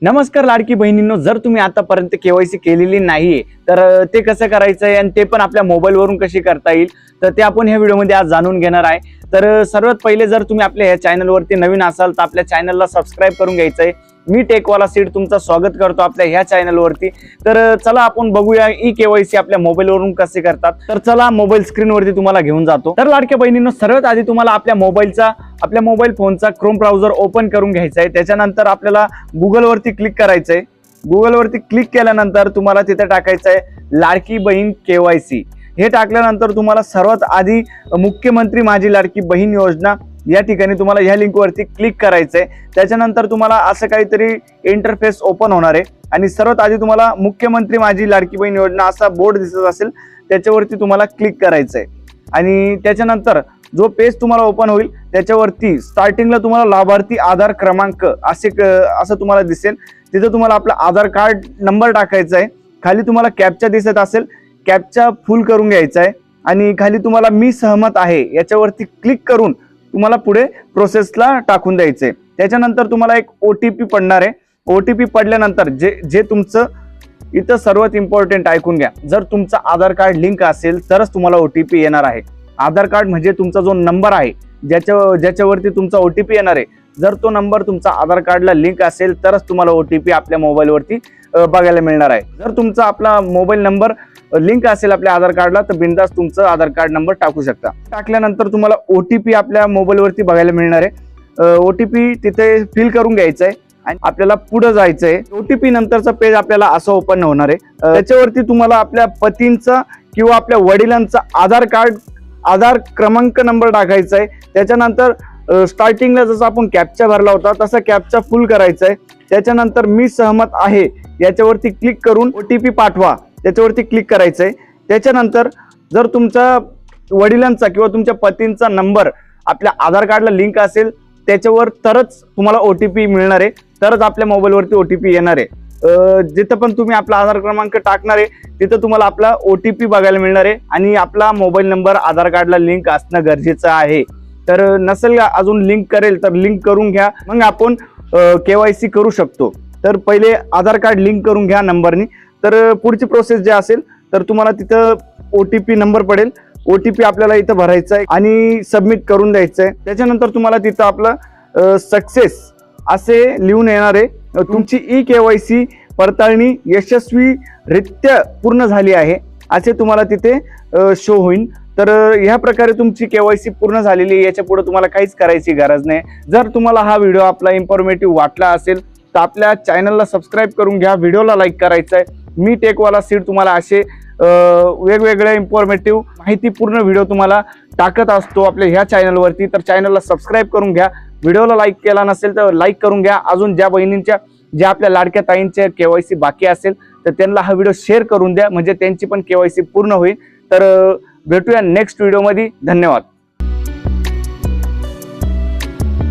नमस्कार लाडकी बहिणींनो, जर तुम्ही आतापर्यंत केवायसी केलेली नाहीये तर ते कसं करायचं आहे आणि ते पण आपल्या मोबाईलवरून कशी करता येईल तर ते आपण ह्या व्हिडिओमध्ये आज जाणून घेणार आहे। तर सर्वात पहिले जर तुम्ही आपल्या ह्या चॅनलवरती नवीन असाल तर आपल्या चॅनलला सबस्क्राइब करून घ्यायचं आहे। मी टेकवाला सीड तुमचं स्वागत करतो आपल्या ह्या चॅनलवरती। तर चला आपण बघूया ई केवायसी आपल्या मोबाईलवरून कसे करतात। तर चला मोबाईल स्क्रीनवरती तुम्हाला घेऊन जातो। तर लाडक्या बहिणींनो, सर्वात आधी तुम्हाला आपल्या मोबाईल फोनचा क्रोम ब्राउझर ओपन करून घ्यायचा आहे। त्याच्यानंतर आपल्याला गुगल वरती क्लिक करायचं आहे। गुगल वरती क्लिक केल्यानंतर तुम्हाला तिथे टाकायचं आहे लाडकी बहीण केवायसी। हे टाकल्यानंतर तुम्हाला सर्वात आधी मुख्यमंत्री माझी लाडकी बहीण योजना या ठिकाणी तुम्हाला ह्या लिंक वरती क्लिक करायचंय। त्याच्यानंतर तुम्हाला असं काहीतरी इंटरफेस ओपन होणार आहे आणि सर्वात आधी तुम्हाला मुख्यमंत्री माझी लाडकी बहीण योजना असा बोर्ड दिसत असेल त्याच्यावरती तुम्हाला क्लिक करायचंय आणि त्याच्यानंतर जो पेज तुम्हाला ओपन होईल त्याच्यावरती स्टार्टिंगला तुम्हाला लाभार्थी आधार क्रमांक असं तुम्हाला दिसेल। तिथे तुम्हाला आपला आधार कार्ड नंबर टाकायचा आहे। खाली तुम्हाला कॅप्चा दिसत असेल, कॅप्चा फुल करून घ्यायचा आहे आणि खाली तुम्हाला मी सहमत आहे याच्यावरती क्लिक करून तुम्हाला पुढे प्रोसेसला टाकून द्यायचंय। त्याच्यानंतर तुम्हाला एक ओटीपी पडणार आहे। ओटीपी पडल्यानंतर जे तुमचं इथं सर्वात इम्पॉर्टंट ऐकून घ्या, जर तुमचा आधार कार्ड लिंक असेल तरच तुम्हाला ओटीपी येणार आहे। आधार कार्ड म्हणजे तुमचा जो नंबर आहे ज्याच्यावरती तुमचा ओटीपी येणार आहे, जर तो नंबर तुमचा आधार कार्डला लिंक असेल तरच तुम्हाला ओटीपी आपल्या मोबाईलवरती बघायला मिळणार आहे। जर तुमचा आपला मोबाईल नंबर लिंक असेल आपल्या आधार कार्डला तर बिनधास्त तुमचं आधार कार्ड नंबर टाकू शकता। टाकल्यानंतर तुम्हाला ओटीपी आपल्या मोबाईलवरती बघायला मिळणार आहे। ओटीपी तिथे फिल करून घ्यायचा आहे आणि आपल्याला पुढे जायचं आहे। ओटीपी नंतरचं पेज आपल्याला असं ओपन होणार आहे। त्याच्यावरती तुम्हाला आपल्या पतींचा किंवा आपल्या वडिलांचा आधार क्रमांक नंबर टाकायचा आहे। त्याच्यानंतर स्टार्टिंगला जसं आपण कॅप्चा भरला होता तसा कॅप्चा फुल करायचा आहे। त्याच्यानंतर मी सहमत आहे याच्यावरती क्लिक करून ओटीपी पाठवा त्याच्यावरती क्लिक करायचंय। त्याच्यानंतर जर तुमच्या वडिलांचा किंवा तुमच्या पतींचा नंबर आपल्या आधार कार्डला लिंक असेल त्याच्यावर तरच तुम्हाला ओटीपी मिळणार आहे, तरच आपल्या मोबाईलवरती ओटीपी येणार आहे। जिथं पण तुम्ही आपला आधार क्रमांक टाकणार आहे तिथं तुम्हाला आपला ओटीपी बघायला मिळणार आहे आणि आपला मोबाईल नंबर आधार कार्डला लिंक असणं गरजेचं आहे। तर नसेल अजून लिंक करेल तर लिंक करून घ्या, मग आपण केवायसी करू शकतो। तर पहिले आधार कार्ड लिंक करून घ्या नंबरनी। तर पुढची प्रोसेस जे असेल तर तुम्हाला तिथं ओटीपी नंबर पडेल, ओटीपी आपल्याला इथं भरायचा आहे आणि सबमिट करून द्यायचं आहे। त्याच्यानंतर तुम्हाला तिथं आपलं सक्सेस असे लिहून येणार आहे, तुमची ई केवायसी पडताळणी यशस्वीरित्या पूर्ण झाली आहे असे तुम्हाला तिथे शो होईल। तर ह्या प्रकारे तुमची केवायसी पूर्ण झालेली आहे। याच्या पुढे तुम्हाला काहीच करायची गरज नाही। जर तुम्हाला हा व्हिडिओ आपला इन्फॉर्मेटिव्ह वाटला असेल तर आपल्या चॅनलला सबस्क्राइब करून घ्या, व्हिडिओला लाईक करायचं आहे। मी टेकवाला सीड तुम्हाला असे वेगवेगळे इन्फॉर्मेटिव्ह माहितीपूर्ण व्हिडिओ तुम्हाला टाकत असतो आपल्या ह्या चॅनलवरती। तर चॅनलला सबस्क्राइब करून घ्या, व्हिडिओला लाईक केला नसेल तर लाईक करून घ्या। अजून ज्या आपल्या लाडक्या ताईंच्या केवायसी बाकी असेल तर त्यांना हा व्हिडिओ शेअर करून द्या, म्हणजे त्यांची पण केवायसी पूर्ण होईल। तर भेटूया नेक्स्ट व्हिडिओमध्ये। धन्यवाद।